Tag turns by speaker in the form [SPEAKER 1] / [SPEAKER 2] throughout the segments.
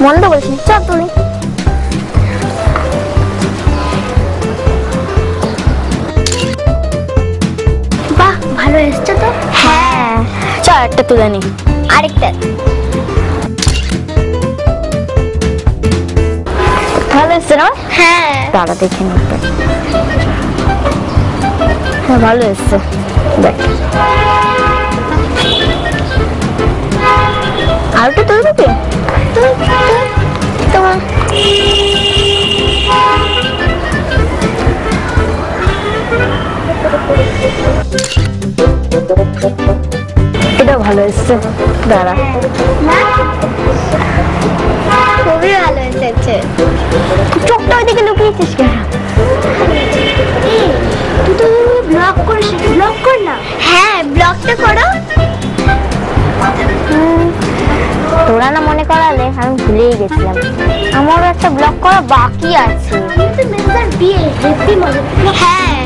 [SPEAKER 1] মনে তো বলছি, চল তুলি। বাহ, ভালো এসছে তো। হ্যাঁ, চল একটা তুলে নি। আরেকটা ভালো এসছে না? হ্যাঁ, দাঁড়া দেখে নি। হ্যাঁ, ভালো এসছে, দেখ। আর একটু তুলবি কি? তোমার এটা ভালো এসছে, দাঁড়া। খুবই ভালো এসেছে। চোখটা ওইদিকে লুকিয়েছিস কেন? তুই তো ব্লগ করিস, ব্লগ কর না। হ্যাঁ, ব্লগটা করো। তোরা না মনে করালে আমি ভুলেই গেছিলাম, আমারও একটা ব্লগ করা বাকি আছে। হ্যাঁ,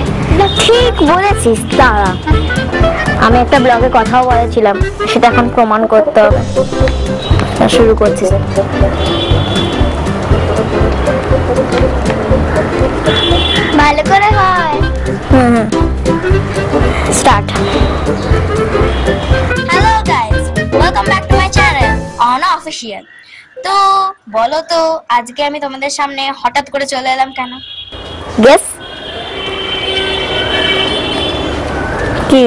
[SPEAKER 1] ঠিক বলেছিস। দাঁড়া, আমি একটা ব্লগে কথাও বলেছিলাম, সেটা এখন প্রমাণ করতে হবে। শুরু করছিস? ভালো করে হয়। Start. Hello guys, welcome back to my channel on official. তো বলো তো, আজকে আমি তোমাদের সামনে হঠাৎ করে চলে এলাম কেন? গেস কি?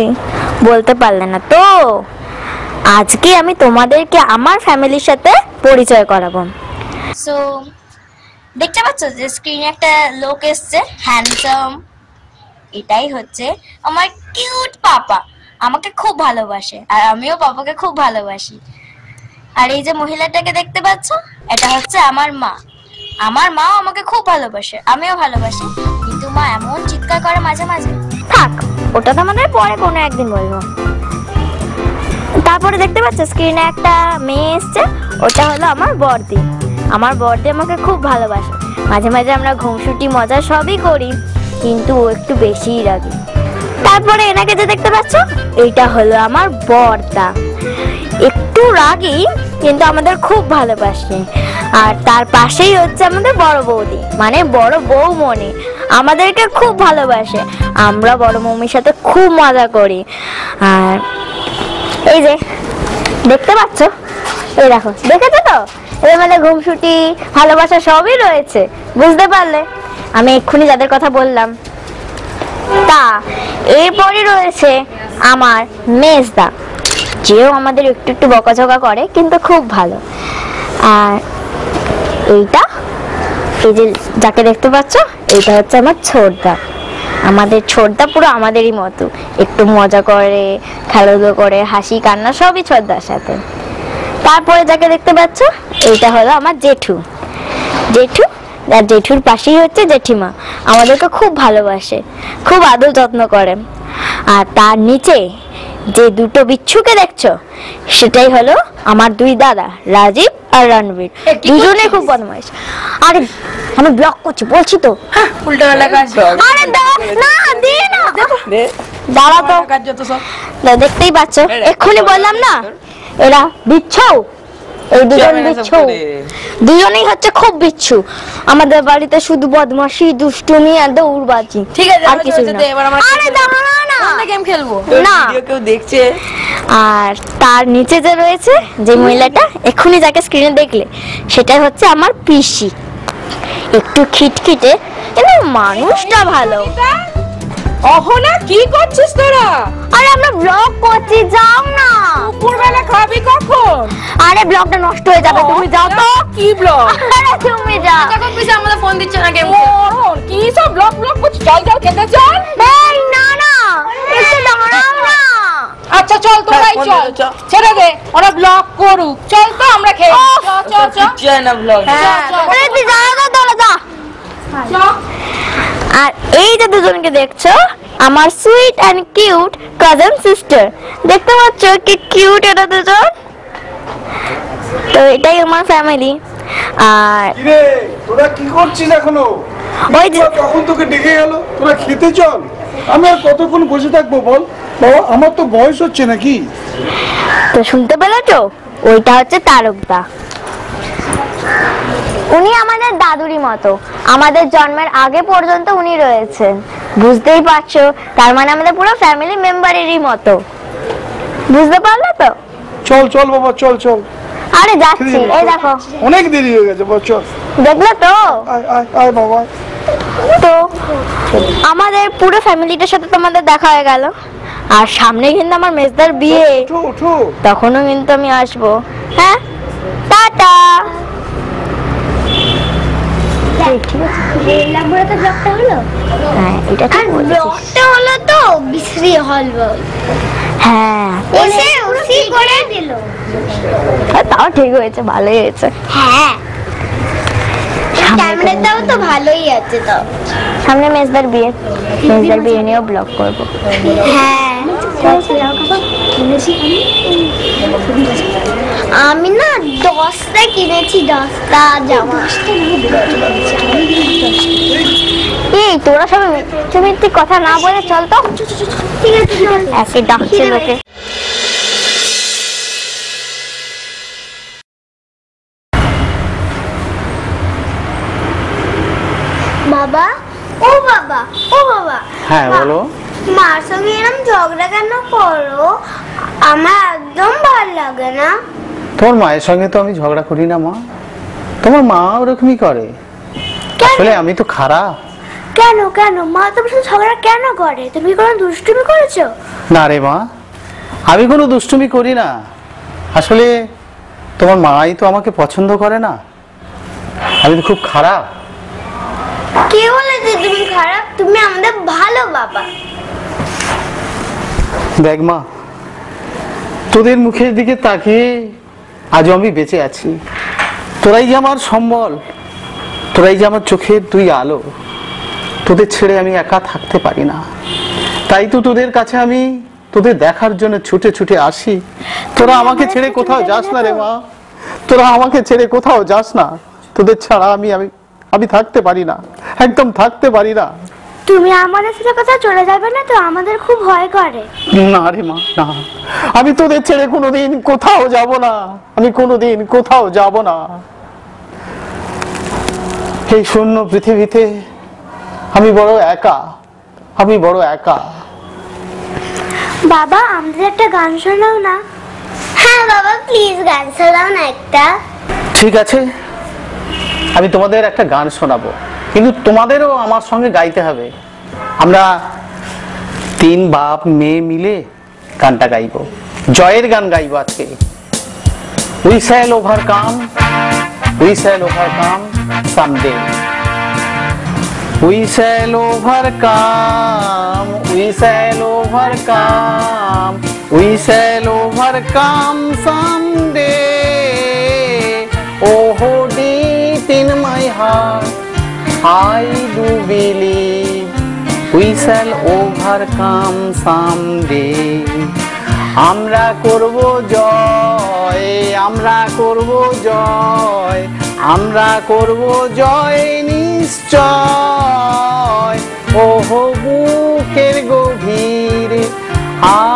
[SPEAKER 1] বলতে পারলে না তো? আজকে আমি তোমাদেরকে আমার ফ্যামিলির সাথে পরিচয় করাবো। সো দেখতে পাচ্ছ যে স্ক্রিনে একটা লোক এসছে, হ্যান্ডসাম। এটাই হচ্ছে আমার কিউট পাপা। আমাকে খুব ভালোবাসে আর আমিও পাপাকে খুব ভালোবাসি। আর এই যে মহিলাটাকে দেখতে পাচ্ছ, এটা হচ্ছে আমার মা। আমার মাও আমাকে খুব ভালোবাসে, আমিও ভালোবাসি। কিন্তু মা এমন চিৎকার করে মাঝে মাঝে। থাক, ওটা তো আমাদের পরে কোনো একদিন বলবো। তারপরে দেখতে পাচ্ছ স্ক্রিনে একটা মেয়ে এসছে, ওটা হলো আমার বড়দি। আমার বড়দি আমাকে খুব ভালোবাসে। মাঝে মাঝে আমরা ঘুমসুটি মজা সবই করি, কিন্তু ও একটু বেশিই রাগি। তারপরে এনাকে যে দেখতে পাচ্ছ, এইটা হলো আমার বড়দা। একটু রাগী কিন্তু আমাদের খুব ভালোবাসে। আর তার পাশেই হচ্ছে আমাদের বড় বৌদি, মানে বড় বৌমনি। আমাদেরকে খুব ভালোবাসে, আমরা বড় মৌমির সাথে খুব মজা করি। আর এই যে দেখতে পাচ্ছ, এই দেখো, দেখেছো তো? এর মানে ঘুমসুটি ভালোবাসা সবই রয়েছে, বুঝতে পারলে? আমি এক্ষুনি যাদের কথা বললাম। তা এরপরে রয়েছে আমার মেজদা, যেও আমাদের একটু একটু বকাঝকা করে, কিন্তু খুব ভালো। আর এইটা, এই যে যাকে দেখতে পাচ্ছ, এইটা হচ্ছে আমার ছোটদা। আমাদের ছোটদা পুরো আমাদেরই মতো, একটু মজা করে, খেলাধুলো করে, হাসি কান্না সবই ছোটদার সাথে। তারপরে যাকে দেখতে পাচ্ছ, এইটা হলো আমার জেঠু। জেঠু আর জেঠুর পাশেই হচ্ছে জেঠিমা। আমাদেরকে খুব ভালোবাসে, খুব আদর যত্ন করে। আর তার নিচে যে দুটো বিচ্ছুকে দেখছো, সেটাই হলো আমার দুই দাদা, রাজীব আর রণবীর। দুজনে খুব বদমাইশ। আরে আমি ব্লগ করছি বলছি তো।
[SPEAKER 2] উল্টো বেলা কাজ।
[SPEAKER 1] আরে না, দে না, দাঁড়া তো। দেখতেই পাচ্ছ, এক্ষুনি বললাম না, এরা বিচ্ছু। এই দুজন বিচ্ছু, দুজনেই হচ্ছে খুব বিচ্ছু। আমাদের বাড়িতে শুধু বদমাশি, দুষ্টুমি আর দৌড়বাজি।
[SPEAKER 2] ঠিক আছে,
[SPEAKER 1] আর কিছু না। আরে দাঁড়া না,
[SPEAKER 2] আমরা গেম খেলবো
[SPEAKER 1] না,
[SPEAKER 2] কেউ দেখছে।
[SPEAKER 1] আর তার নিচে যে রয়েছে যে মহিলাটা, এক্ষুনি যাকে স্ক্রিনে দেখলে, সেটাই হচ্ছে আমার পিসি। একটু খিটখিটে কিন্তু মানুষটা ভালো।
[SPEAKER 2] অহনা, কি করছিস তোরা?
[SPEAKER 1] আরে আমরা ব্লগ করছি, যাও না।
[SPEAKER 2] দুপুরবেলা খাবি কখন?
[SPEAKER 1] আরে ব্লগটা নষ্ট হয়ে যাবে, তুমি যাও তো।
[SPEAKER 2] কি ব্লগ?
[SPEAKER 1] আরে তুমি যাও।
[SPEAKER 2] এখন পিছে আমাদের ফোন দিচ্ছে না গেম। কি সব ব্লগ করছিস? চল চল খেতে চল।
[SPEAKER 1] এই না না, একটু দাঁড়াও না।
[SPEAKER 2] আচ্ছা চল, তোরাই চল। ছেড়ে দে, ওরা ব্লগ করুক। চল তো, আমরা খেয়ে চল চল চল না ব্লগ। হ্যাঁ,
[SPEAKER 1] আরে তুই যা না, তোরা যা। আর এই যে দুজনকে দেখছো, আমার sweet and cute cousin sister. দেখতে পাচ্ছ কি কিউট এরা দুজন? তো এটাই আমার ফ্যামিলি। আর
[SPEAKER 3] রে তোরা কি করছিস এখনো?
[SPEAKER 1] ওই যে
[SPEAKER 3] কখন তোকে ডেকে গেল, তোরা খেতে চল। আমি আর কতক্ষণ বসে থাকবো বল? বাবা, আমার তো বয়স হচ্ছে নাকি।
[SPEAKER 1] তো শুনতে পেলে তো, ওইটা হচ্ছে তারকদা। উনি আমাদের দাদুরই মতো, আমাদের জন্মের আগে পর্যন্ত উনি রয়েছেন। বুঝতেই পারছো, তার মানে আমাদের পুরো ফ্যামিলি মেম্বারেরই মতো। বুঝতে পারলে তো?
[SPEAKER 3] চল চল বাবা, চল চল।
[SPEAKER 1] আরে যাচ্ছি, এই দেখো
[SPEAKER 3] অনেক দেরি হয়ে গেছে বাবা, চল।
[SPEAKER 1] দেখলে তো?
[SPEAKER 3] আয় আয় আয় বাবা।
[SPEAKER 1] তো আমাদের পুরো ফ্যামিলিটার সাথে তোমাদের দেখা হয়ে গেল। আর সামনে কিন্তু আমার মেজদার বিয়ে,
[SPEAKER 3] উঠো উঠো।
[SPEAKER 1] তখনও কিন্তু আমি আসবো। হ্যাঁ, টাটা। ঠিক আছে,
[SPEAKER 4] তো ব্লগটা হলো,
[SPEAKER 1] হ্যাঁ এটা ঠিক বলেছিস।
[SPEAKER 4] ব্লগটা হলো তো বিশ্রী হল
[SPEAKER 1] হ্যাঁ
[SPEAKER 4] এসে উসি করে দিল।
[SPEAKER 1] তাও ঠিক হয়েছে, ভালোই হয়েছে।
[SPEAKER 4] হ্যাঁ, ক্যামেরাটাও তো ভালোই আছে তো।
[SPEAKER 1] সামনে মেজদার বিয়ে, মেজদার বিয়ে নিয়েও ব্লগ করবো।
[SPEAKER 4] হ্যাঁ, আমি না 10টা কিনেছি, 10টা জামা।
[SPEAKER 1] এই তোরা সবাই মিথ্যে কথা না বলে চল তো।
[SPEAKER 4] ঠিক আছে,
[SPEAKER 1] একে ডাকছে লোকে।
[SPEAKER 4] বাবা, ও বাবা, ও বাবা।
[SPEAKER 5] হ্যাঁ বলো।
[SPEAKER 4] মার সঙ্গে এরকম ঝগড়া কেন করো? আমার একদম ভালো লাগে না।
[SPEAKER 5] তোমার মায়ের সঙ্গে তো আমি ঝগড়া করি না মা, তোমার মা ওরকমই করে। আসলে আমি তো খারাপ।
[SPEAKER 4] কেন কেন মা তোমার সাথে ঝগড়া কেন করে? তুমি কোনো দুষ্টুমি করেছো?
[SPEAKER 5] না রে মা, আমি কোনো দুষ্টুমি করি না। আসলে তোমার মাই তো আমাকে পছন্দ করে না, আমি তো খুব খারাপ।
[SPEAKER 4] কে বলেছে তুমি খারাপ? তুমি আমাদের ভালো বাবা।
[SPEAKER 5] দেখ মা, তোদের মুখের দিকে তাকিয়ে আজও আমি বেঁচে আছি। তোরাই যে আমার সম্বল, তোরাই যে আমার চোখের দুই আলো। তোদের ছেড়ে আমি একা থাকতে পারি না, তাই তো তোদের কাছে আমি তোদের দেখার জন্য ছুটে ছুটে আসি। তোরা আমাকে ছেড়ে কোথাও যাস না রে মা, তোরা আমাকে ছেড়ে কোথাও যাস না। তোদের ছাড়া আমি আমি আমি থাকতে পারি না, একদম থাকতে পারি না।
[SPEAKER 4] তুমি আমাদের সাথে কোথাও চলে যাবে না তো? আমাদের খুব ভয় করে।
[SPEAKER 5] না রে মা, না, আমি তোদের ছেড়ে কোনোদিন কোথাও যাব না, আমি কোনোদিন কোথাও যাব না। এই শূন্য পৃথিবীতে আমি বড় একা, আমি বড় একা।
[SPEAKER 4] বাবা, আমাদের একটা গান শোনাও না। হ্যাঁ বাবা, প্লিজ গান শোনাও না একটা।
[SPEAKER 5] ঠিক আছে, আমি তোমাদের একটা গান শোনাবো, কিন্তু তোমাদেরও আমার সঙ্গে গাইতে হবে। আমরা 3 বাপ মেয়ে মিলে গানটা গাইবো, জয়ের গান গাইবো আজকে। We shall overcome, we shall overcome someday. We shall overcome, we shall overcome, we shall overcome someday. Oh, deep in my heart, I do believe we shall overcome someday. আমরা করব জয়, আমরা করব জয়, আমরা করব জয় নিশ্চয়। ওহ বুকের গভীর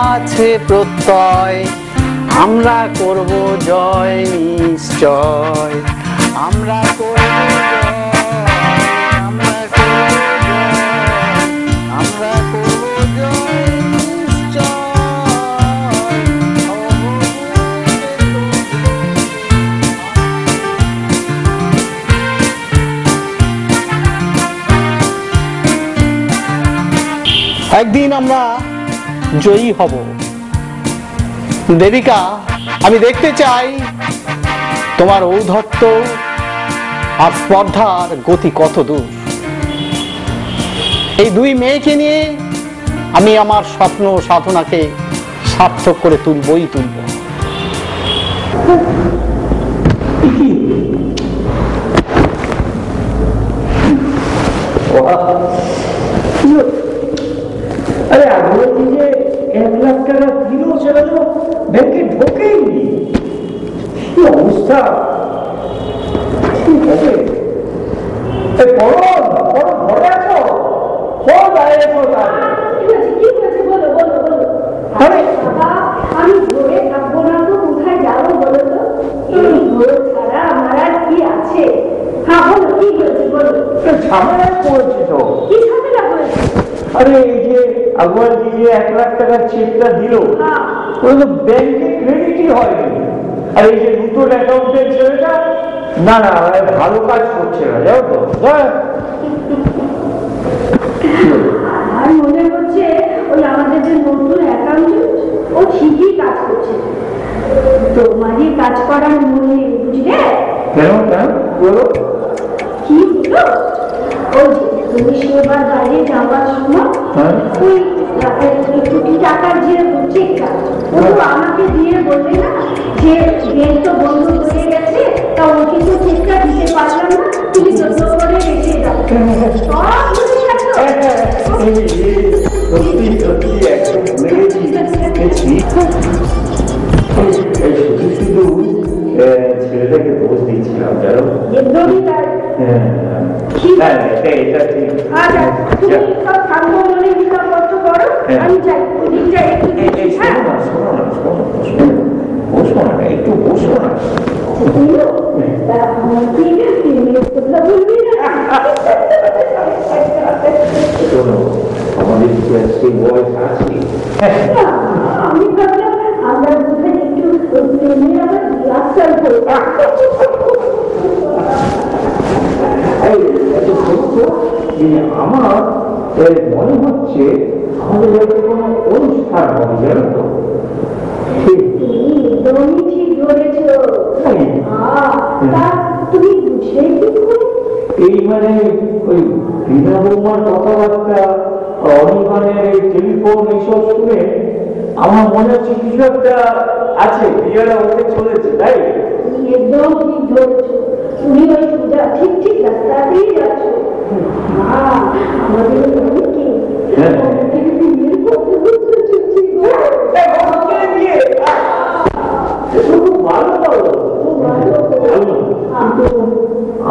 [SPEAKER 5] আছে প্রত্যয়, আমরা করব জয় নিশ্চয়। আমরা করব জয়, আমরা করব জয়, আমরা করব জয় নিশ্চয়। একদিন আমরা জয়ী হব। দেবিকা, আমি দেখতে চাই তোমার ঔদ্ধত্য আর স্পর্ধার গতি কত দূর। এই 2 মেয়েকে নিয়ে আমি আমার স্বপ্ন সাধনাকে সার্থক করে তুলবই তুলব।
[SPEAKER 6] আরে আগে যে 1 লাখ টাকা দিল সেটা তো ব্যাংকে ঢোকেইনি। কি অবস্থা, ঠিক আছে? ঘরে আছো? বাইরে আছো? আরে
[SPEAKER 7] আমি ঘরে থাকবো না তো কোথায় যাবো বলো তো? এই ঘর ছাড়া আমার আর কি আছে?
[SPEAKER 6] ঝামেলা করেছে তো।
[SPEAKER 2] কি ঝামেলা হয়েছে?
[SPEAKER 6] আরে এই যে আগুয়াজি যে 1 লাখ টাকার চেকটা দিল, ওই তো ব্যাংকে ক্রেডিটই হয়নি। আর এই যে নতুন অ্যাকাউন্টের ছেলেটা না না ভালো কাজ করছে না, জানো তো।
[SPEAKER 2] আর মনে হচ্ছে ওই আমাদের যে নতুন অ্যাকাউন্টেন্ট ও ঠিকই কাজ করছে, তোমারই কাজ করার মনে নেই, বুঝলে?
[SPEAKER 6] কেন কেন বলো?
[SPEAKER 2] কি হলো? ওই যে তুমি সেবার বাইরে যাওয়ার সময় ওই কোটি টাকার যে চেকটা ও তো আমাকে দিয়ে বললে না যে ব্যাংক তো বন্ধ হয়ে গেছে, তা ওকে তো চেকটা দিতে পারলাম না, তুমি যত্ন করে রেখে দাও। সব বুঝে গেছো?
[SPEAKER 6] সত্যি সত্যি একদম ভুলে গেছি। শুধু ছেলেটাকে দোষ দিচ্ছিলাম, জানো।
[SPEAKER 2] একদমই তাই।
[SPEAKER 6] এটা ঠিক।
[SPEAKER 2] আচ্ছা, তুমি সব শান্ত মনে হিসাবপত্র করো, আমি যাই, ওদিক যাই একটু দেখি। হ্যাঁ,
[SPEAKER 6] বসো না, একটু বসো না।
[SPEAKER 2] তা আমার কি প্রেমের কথা বলবি না?
[SPEAKER 6] শোনো, আমাদের সেই বয়স আছে।
[SPEAKER 2] আমি ভাবলাম আমরা বোধহয় একটু প্রেমে আবার রিহার্সাল করবো।
[SPEAKER 6] আমার মনে হচ্ছে আমাদের বাড়িতে কোনো অনুষ্ঠান হবে, জানো তো।
[SPEAKER 2] একদমই ঠিক ধরেছ। তা তুমি বুঝলে কি করে?
[SPEAKER 6] এই মানে ওই রীনা বৌমার কথাবার্তা, অনির্বাণের টেলিফোন এইসব শুনে আমার মনে হচ্ছে কিছু একটা আছে, বিয়েটা হতে চলেছে, তাই?
[SPEAKER 2] একদম ঠিক ধরেছ, তুমি ওই সোজা ঠিক ঠিক রাস্তাতেই যাচ্ছ। আমাদের অনেকে বিয়ের কথা বলতে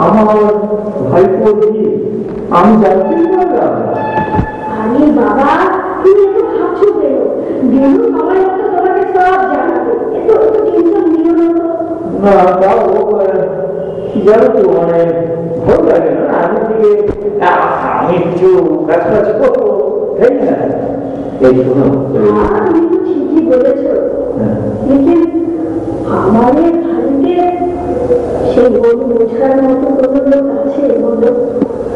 [SPEAKER 6] আমার ভাইপো দিয়ে আমি জানতেই পারলাম।
[SPEAKER 2] আরে বাবা, তুমি এত ভাবছো কেন? বেরো সময় মতো তোমাকে সব জানাবে, এত টেনশন নিও না তো।
[SPEAKER 6] না তাও কি জানো তো, মানে ভালো লাগে না আমি থেকে আমি কিছু কাজ কাজ করবো, তাই না? এই শোনো,
[SPEAKER 2] তুমি তো ঠিকই বলেছো, লেকিন আমাদের বাড়িতে সেই গরু বোঝার মতো কোনো লোক আছে বলো?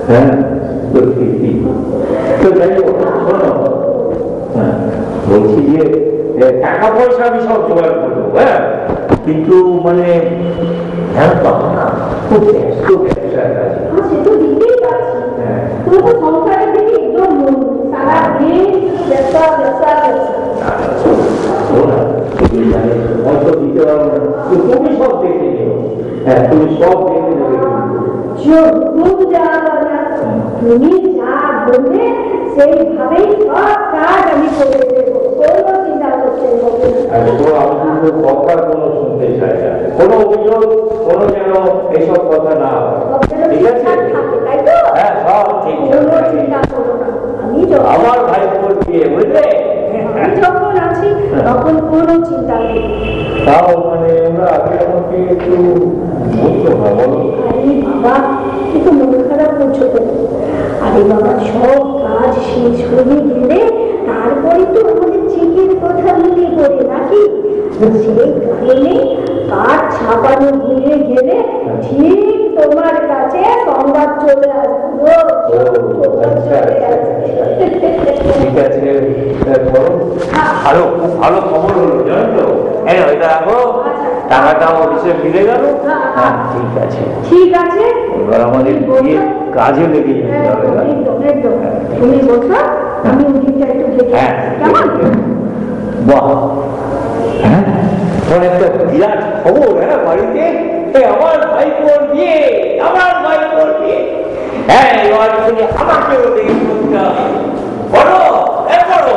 [SPEAKER 6] হ্যাঁ তো ঠিকই। তো যাই হোক, শোনো, বলছি যে টাকা পয়সা আমি সব জোগাড় করবো, হ্যাঁ, কিন্তু মানে হ্যাঁ পাবো না, খুব ব্যস্ত ব্যবসার কাছে।
[SPEAKER 2] সে তো দিতেই পারছি, তোমার তো সংসারের দিকে একদম মন নেই, সারাদিন ব্যবসা ব্যবসা ব্যবসা।
[SPEAKER 6] হয়তো দিতে পারবো না, তুমি সব দেখে নিও। হ্যাঁ তুমি সব দেখে নেবে।
[SPEAKER 2] তুমি যা বলবে সেইভাবেই সব কাজ আমি করে দেবো, কোনো চিন্তা করতে হবে না।
[SPEAKER 6] আমি কিন্তু কথা কোনো শুনতে চাই না, কোনো অভিযোগ, কোনো যেন এইসব কথা না হয়, ঠিক আছে?
[SPEAKER 2] তাই তো?
[SPEAKER 6] হ্যাঁ সব ঠিক
[SPEAKER 2] কোনো চিন্তা করো না, আমি
[SPEAKER 6] আমার ভাই বোন বিয়ে, বুঝলে?
[SPEAKER 2] যখন আছি তখন কোনো চিন্তা নেই।
[SPEAKER 6] তাও মানে আমরা আগে আমাকে একটু বলতো না, বলো।
[SPEAKER 2] আরে বাবা, একটু মন খারাপ করছো তো? আরে বাবা, সব কাজ শেষ হয়ে গেলে তারপরে তো আমাদের চেকের কথা মনে করে নাকি? সেই কারণে কাজ ছাপানো হয়ে গেলে ঠিক তোমার কাছে সংবাদ চলে আসবে।
[SPEAKER 6] ঠিক আছে, ভালো, খুব ভালো খবর হলো, জানো তো। হ্যাঁ ওইটা রাখো, টাকাটা অফিসে ফিরে গেল। হ্যাঁ ঠিক আছে,
[SPEAKER 2] ঠিক আছে,
[SPEAKER 6] এবার আমাদের বিয়ে কাজে লেগে যেতে হবে।
[SPEAKER 2] তুমি বসো, আমি ওদিকটা একটু দেখি।
[SPEAKER 6] হ্যাঁ
[SPEAKER 2] কেমন?
[SPEAKER 6] বাহ, হ্যাঁ তোমার একটা বিরাট খবর, হ্যাঁ বাড়িতে আমার ভাইপোর বিয়ে, আমার ভাইপোর বিয়ে। হ্যাঁ এবার তুমি আমাকেও দেখে বলতে হবে, বলো বলো।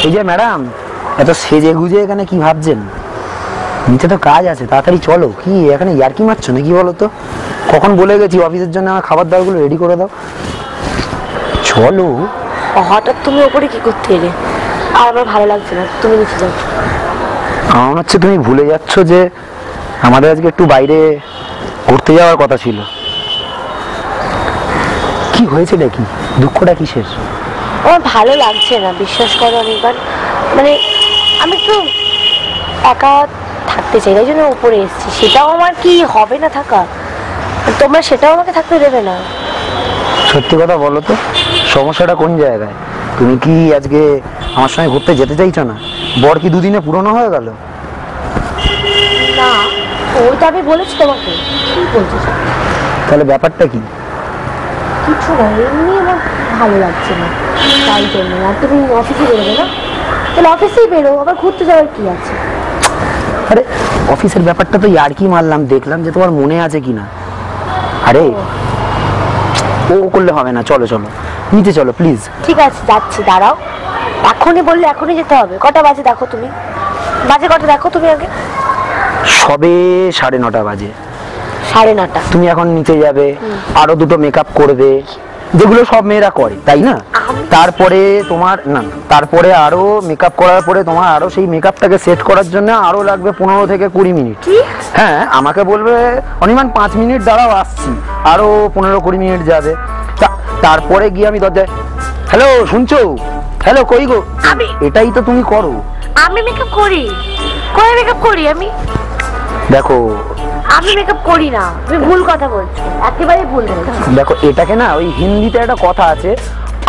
[SPEAKER 7] এই যে ম্যাডাম, এত সেজে গুজে এখানে কি ভাবছেন? নিচে তো কাজ আছে, তাড়াতাড়ি চলো। কি এখানে ইয়ার্কি মারছো নাকি বলো তো? কখন বলে গেছি অফিসের জন্য আমার খাবার দাবার গুলো রেডি করে দাও। চলো।
[SPEAKER 1] হঠাৎ তুমি ওপরে কি করতে এলে? আর আমার ভালো লাগছে না, তুমি নিচে যাও।
[SPEAKER 7] আমার মনে হচ্ছে তুমি ভুলে যাচ্ছ যে আমাদের আজকে একটু বাইরে ঘুরতে যাওয়ার কথা ছিল। কি হয়েছে নাকি? দুঃখটা কিসের?
[SPEAKER 1] আমার ভালো লাগছে না, বিশ্বাস করো অনেকবার। মানে আমি একটু একা থাকতে চাই, তাই জন্য উপরে এসেছি। সেটাও আমার কি হবে না থাকা? তোমরা সেটাও আমাকে থাকতে দেবে না?
[SPEAKER 7] সত্যি কথা বলো তো, সমস্যাটা কোন জায়গায়? তুমি কি আজকে আমার সঙ্গে ঘুরতে যেতে চাইছো না? বর কি দুদিনে পুরনো হয়ে গেল?
[SPEAKER 1] না, ওইটা আমি বলেছি তোমাকে। কি বলছো?
[SPEAKER 7] তাহলে ব্যাপারটা কি?
[SPEAKER 1] কিছু না, এমনি আমার ভালো লাগছে না, তাই জন্য। আর তুমি অফিসে বেরোবে না? তাহলে অফিসেই বেরো, আবার ঘুরতে যাওয়ার কি আছে?
[SPEAKER 7] আরে অফিসের ব্যাপারটা তো ইয়ার্কি মারলাম, দেখলাম যে তোমার মনে আছে কিনা। আরে ও করলে হবে না, চলো চলো নিচে চলো প্লিজ।
[SPEAKER 1] ঠিক আছে, যাচ্ছি, দাঁড়াও। এখনই বললে এখনই যেতে হবে? কটা বাজে দেখো তুমি, বাজে কটা দেখো তুমি আগে।
[SPEAKER 7] সবে 9:30 বাজে।
[SPEAKER 1] 9:30?
[SPEAKER 7] তুমি এখন নিচে যাবে, আরো দুটো মেকআপ করবে, যেগুলো সব মেয়েরা করে, তাই না? তারপরে তোমার না, তারপরে আরো মেকআপ করার পরে তোমার আরো সেই মেকআপটাকে সেট করার জন্য আরো লাগবে 15 থেকে 20 মিনিট। হ্যাঁ, আমাকে বলবে অনিমান 5 মিনিট দাঁড়াও আসছি, আরো 15-20 মিনিট যাবে। তারপরে গিয়ে আমি দরজায়, হ্যালো শুনছো, হ্যালো কই গো, এটাই তো তুমি করো।
[SPEAKER 1] আমি মেকআপ করি? কই মেকআপ করি আমি?
[SPEAKER 7] দেখো
[SPEAKER 1] আমি মেকআপ করি না, তুমি ভুল কথা বলছো, একেবারে ভুল বলছো।
[SPEAKER 7] দেখো এটাকে না, ওই হিন্দিতে একটা কথা আছে,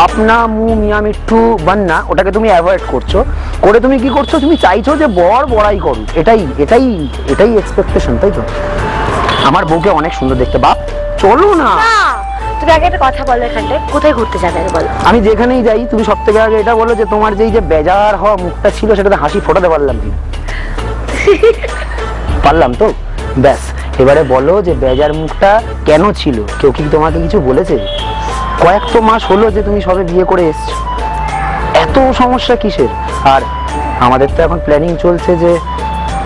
[SPEAKER 7] আপনা মুহ মিয়া মিঠু বান্না, ওটাকে তুমি অ্যাভয়েড করছো। করে তুমি কি করছো? তুমি চাইছো যে বর বড়াই করুক, এটাই এটাই এটাই এক্সপেকটেশন, তাই তো? আমার বউকে অনেক সুন্দর দেখতে, বাপ চলো না।
[SPEAKER 1] তুমি আগে একটা কথা বলো, এখানটায় কোথায় ঘুরতে যাবে বলো?
[SPEAKER 7] আমি যেখানেই যাই তুমি সব থেকে আগে এটা বলো যে তোমার যেই যে বেজার হওয়া মুখটা ছিল সেটাতে হাসি ফোটাতে পারলাম কি? পারলাম তো? ব্যাস, এবারে বলো যে বেজার মুখটা কেন ছিল? কেউ কি তোমাকে কিছু বলেছে? কয়েক তো মাস হলো যে তুমি সবে বিয়ে করে এসছো, এত সমস্যা কিসের? আর আমাদের তো এখন প্ল্যানিং চলছে যে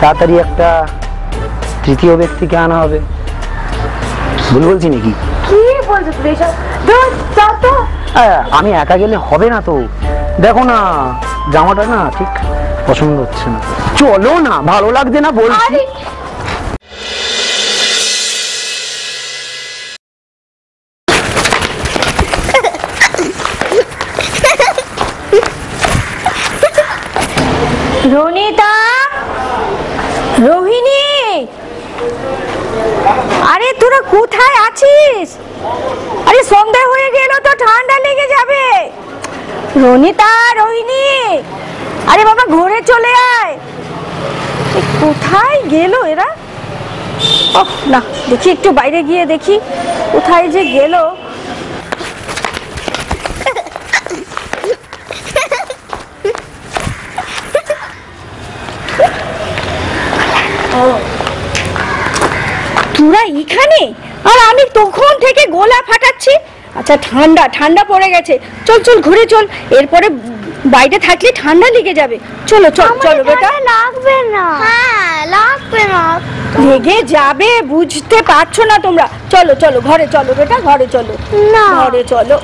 [SPEAKER 7] তাড়াতাড়ি একটা তৃতীয় ব্যক্তিকে আনা হবে। ভুল বলছি নাকি?
[SPEAKER 1] কি বলছো তুমি এসব? তো
[SPEAKER 7] আমি একা গেলে হবে না তো। দেখো না জামাটা না ঠিক পছন্দ হচ্ছে না, চলো না, ভালো লাগছে না বলছি।
[SPEAKER 2] রনিতা, রোহিণী, আরে তোরা কোথায় আছিস? আরে সন্ধ্যা হয়ে গেল তো, ঠান্ডা লেগে যাবে। রনিতা, রোহিণী, আরে বাবা ঘরে চলে আয়। কোথায় গেল এরা? ওহ না, দেখি একটু বাইরে গিয়ে দেখি কোথায় যে গেল। তোরা এখানে? আর আমি তখন থেকে গলা ফাটাচ্ছি। আচ্ছা ঠান্ডা ঠান্ডা পড়ে গেছে, চল চল ঘুরে চল, এরপরে বাইরে থাকলে ঠান্ডা লেগে যাবে। চলো চল চলো বেটা।
[SPEAKER 4] লাগবে না। হ্যাঁ লাগবে না।
[SPEAKER 2] লেগে যাবে, বুঝতে পারছো না তোমরা? চলো চলো ঘরে চলো বেটা, ঘরে চলো।
[SPEAKER 4] না।
[SPEAKER 2] ঘরে চলো,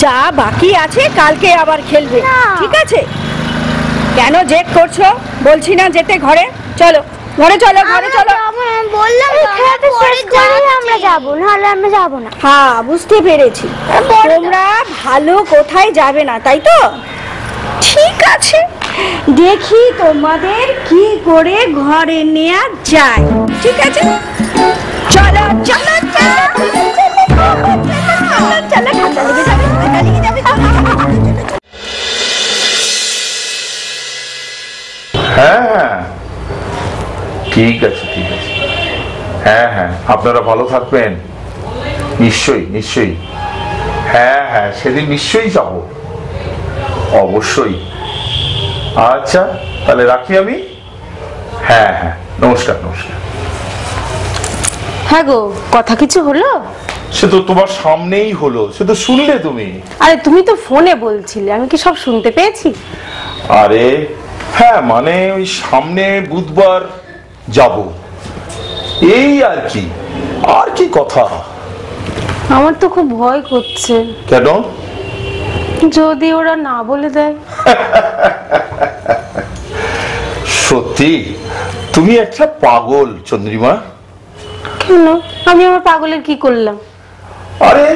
[SPEAKER 2] যা বাকি আছে কালকে আবার খেলবে, ঠিক আছে? কেন জেদ করছো? বলছি না যেতে, ঘরে চলো, ঘরে চলো, ঘরে চলো।
[SPEAKER 4] বললাম খেলাটা শেষ করে আমরা যাবো, নাহলে আমরা যাবো না।
[SPEAKER 2] হ্যাঁ বুঝতে পেরেছি, তোমরা ভালো কোথায় যাবে না, তাই তো? ঠিক আছে, দেখি তোমাদের কি করে ঘরে নেওয়া যায়। ঠিক আছে, চলো চলো চলো চলো, ঠান্ডা লেগে যাবে, ঠান্ডা লেগে যাবে।
[SPEAKER 6] হ্যাঁ হ্যাঁ ঠিক আছে ঠিক আছে, হ্যাঁ হ্যাঁ আপনারা ভালো থাকবেন, নিশ্চয়ই নিশ্চয়ই। হ্যাঁ হ্যাঁ সেদিন নিশ্চয়ই যাব, অবশ্যই। আচ্ছা তাহলে রাখি আমি। হ্যাঁ হ্যাঁ নমস্কার নমস্কার।
[SPEAKER 8] হ্যাঁ গো, কথা কিছু হলো?
[SPEAKER 6] সে তো তোমার সামনেই হলো, সে তো শুনলে তুমি।
[SPEAKER 8] আরে তুমি তো ফোনে বলছিলে, আমি কি সব শুনতে পেয়েছি?
[SPEAKER 6] আরে হ্যাঁ মানে ওই সামনে বুধবার যাব, এই আর কি কথা।
[SPEAKER 8] আমার তো খুব ভয় করছে,
[SPEAKER 6] কেন?
[SPEAKER 8] যদি ওরা না বলে দেয়।
[SPEAKER 6] সত্যি তুমি একটা পাগল চন্দ্রিমা।
[SPEAKER 8] কেন? আমি আমার পাগলের কি করলাম?
[SPEAKER 6] আরে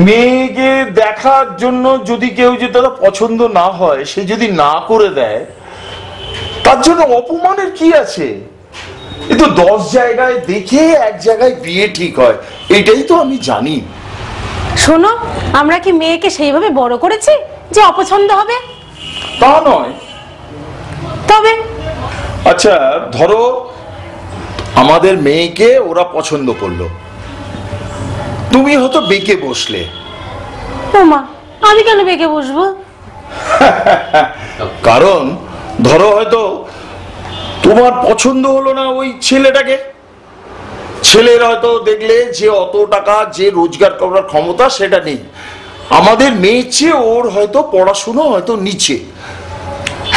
[SPEAKER 6] মেয়েকে দেখার জন্য যদি কেউ যে তারা পছন্দ না হয়, সে যদি না করে দেয়, তার জন্য অপমানের কি আছে? এ তো 10 জায়গায় দেখে এক জায়গায় বিয়ে ঠিক হয়, এটাই তো আমি জানি।
[SPEAKER 8] শোনো, আমরা কি মেয়েকে সেইভাবে বড় করেছি যে অপছন্দ হবে?
[SPEAKER 6] তা নয়।
[SPEAKER 8] তবে
[SPEAKER 6] আচ্ছা ধরো আমাদের মেয়েকে ওরা পছন্দ করলো, তুমি হয়তো বেঁকে বসলে।
[SPEAKER 8] ওমা, আমি কেন বেঁকে বসবো?
[SPEAKER 6] কারণ ধরো হয়তো তোমার পছন্দ হলো না ওই ছেলেটাকে, ছেলের হয়তো দেখলে যে অত টাকা যে রোজগার করার ক্ষমতা সেটা নেই, আমাদের মেয়ের চেয়ে ওর হয়তো পড়াশুনো হয়তো নিচে।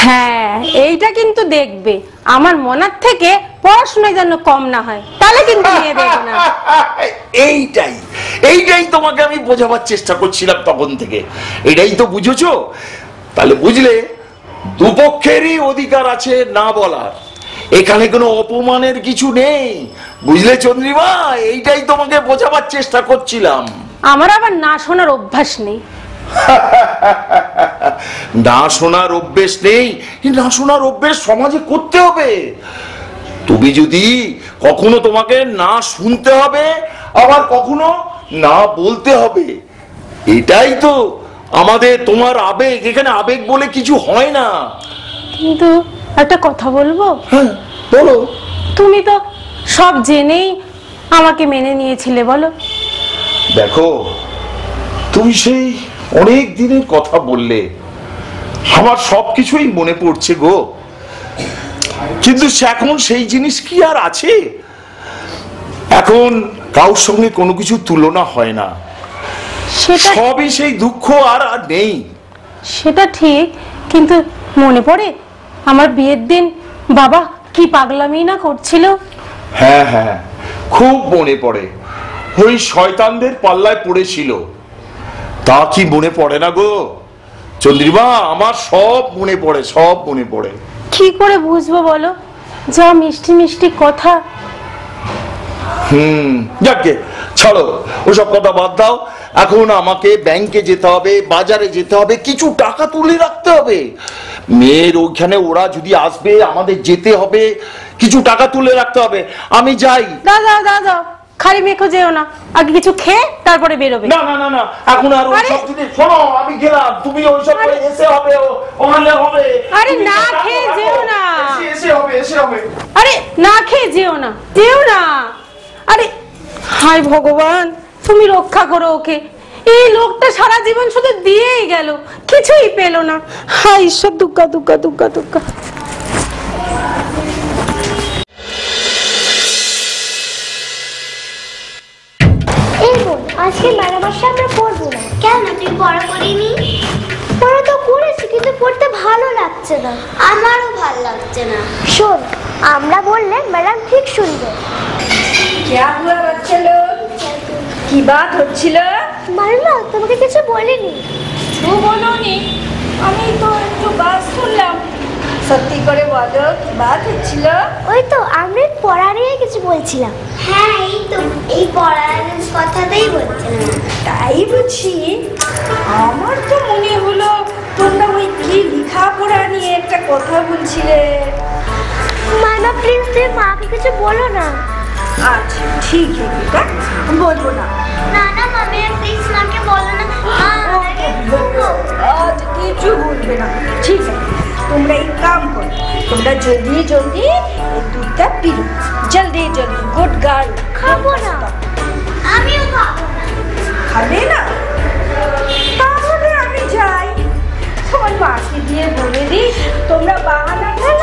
[SPEAKER 8] হ্যাঁ, এইটা কিন্তু দেখবে আমার মনার থেকে পড়াশোনায় যেন কম না হয়, তাহলে কিন্তু নিয়ে দেখো না।
[SPEAKER 6] এইটাই তোমাকে আমি বোঝাবার চেষ্টা করছিলাম তখন থেকে, এটাই তো বুঝেছো। তাহলে বুঝলে দুপক্ষেরই অধিকার আছে না বলার, এখানে কোনো অপমানের কিছু নেই, বুঝলে চন্দ্রিমা? এইটাই তোমাকে বোঝাবার চেষ্টা করছিলাম।
[SPEAKER 8] আমার আবার না শোনার অভ্যাস নেই।
[SPEAKER 6] না শোনার অভ্যেস নেই, না শোনার অভ্যেস সমাজে করতে হবে। তুমি যদি কখনো তোমাকে না শুনতে হবে, আবার কখনো না বলতে হবে, এটাই তো আমাদের তোমার আবেগ। এখানে আবেগ বলে কিছু হয় না।
[SPEAKER 8] কিন্তু একটা কথা বলবো?
[SPEAKER 6] হ্যাঁ বলো।
[SPEAKER 8] তুমি তো সব জেনেই আমাকে মেনে নিয়েছিলে, বলো।
[SPEAKER 6] দেখো তুমি সেই অনেক দিনের কথা বললে, আমার সবকিছুই মনে পড়ছে গো, কিন্তু এখন সেই জিনিস কি আর আছে? এখন কারোর সঙ্গে কোনো কিছু তুলনা হয় না,
[SPEAKER 8] সেটা
[SPEAKER 6] সবই সেই দুঃখ আর নেই।
[SPEAKER 8] সেটা ঠিক, কিন্তু মনে পড়ে আমার বিয়ের দিন বাবা কি পাগলামি না করছিল।
[SPEAKER 6] হ্যাঁ হ্যাঁ, খুব মনে পড়ে। ওই শয়তানদের পাল্লায় পড়েছিল, তা কি মনে পড়ে না গো চন্দ্রিমা? আমার সব মনে পড়ে, সব মনে পড়ে।
[SPEAKER 8] কি করে বুঝবো বলো, যা মিষ্টি মিষ্টি কথা।
[SPEAKER 6] যাকে ছাড়ো, ওসব কথা বাদ দাও। এখন আমাকে ব্যাংকে যেতে হবে, বাজারে যেতে হবে, কিছু টাকা তুলে রাখতে হবে। মেয়ের ওইখানে ওরা যদি আসবে, আমাদের যেতে হবে, কিছু টাকা তুলে রাখতে হবে। আমি যাই।
[SPEAKER 8] দাদা দাদা, খালি মেখো যেও না, আগে কিছু খেয়ে তারপরে বেরোবে।
[SPEAKER 6] না না না না, এখন আর ওইসব জিনিস। শোনো, আমি গেলাম, তুমি ওইসব এসে হবে, ওখানে হবে।
[SPEAKER 8] আরে না খেয়ে যেও না।
[SPEAKER 6] এসে হবে, এসে হবে।
[SPEAKER 8] আরে না খেয়ে যেও না, যেও না। আরে হায় ভগবান, তুমি রক্ষা করো ওকে। এই লোকটা সারা জীবন শুধু দিয়েই গেল, কিছুই পেলো না। হায় ঈশ্বর, দুগ্গা দুগ্গা দুগ্গা দুগ্গা।
[SPEAKER 4] এই বোন, আজকে মেলামাসে আমরা পড়বো না। কেন, তুই পড়া করিনি? পড়া তো করেছি, কিন্তু পড়তে ভালো লাগছে না। আমারও ভালো লাগছে না। শোন, আমরা বললে ম্যাডাম ঠিক শুনবে।
[SPEAKER 2] क्या हुआ बच्चे लोग? की बात হচ্ছিল?
[SPEAKER 4] মারুলা, তোমাকে কিছু বলিনি।
[SPEAKER 2] ও বলোনি, আমি তো একটু বাস শুনলাম। সত্যি করে বলো, কি বাত হচ্ছিল?
[SPEAKER 4] ওই তো আমি পড়া নিয়ে কিছু বলছিলাম। হ্যাঁ, এই তো এই পড়ার কথাটাই বলছিলাম।
[SPEAKER 2] তাই বুঝি? আমার তো মনে হলো তোমরা ওই কি লেখাপড়া নিয়ে একটা কথা বলছিলে।
[SPEAKER 4] মামা প্লিজ, তুই মাকে কিছু বলো না।
[SPEAKER 2] আচ্ছা ঠিক আছে বেটা, বলবো না।
[SPEAKER 4] না না মামি, প্লিজ মাকে বলো না।
[SPEAKER 2] আচ্ছা কিছু বলবে না, ঠিক আছে। তোমরা एक काम करो, তোমরা জলদি জলদি এই দুধটা পিও, জলদি জলদি। Good girl.
[SPEAKER 4] খাবো না। আমিও খাবো না।
[SPEAKER 2] খাবে না? তাহলে আমি যাই, তোমার মাকে দিয়ে বলে দিই তোমরা বাহানা করে